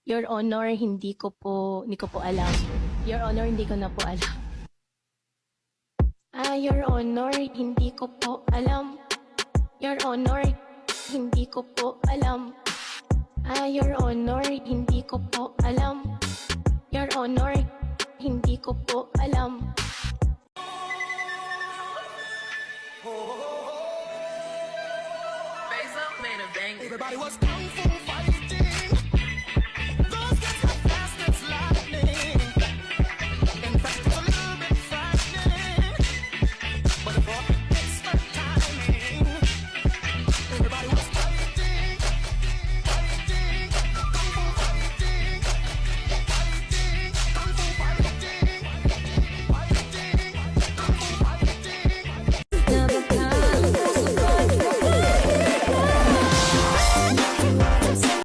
Your Honor, hindi ko po alam. Your Honor, hindi ko na po alam. Your Honor, hindi ko po alam. Your Honor, hindi ko po alam. Your Honor, hindi ko po alam. Your Honor, hindi ko po alam. Face up, made a bang. Everybody was kung fu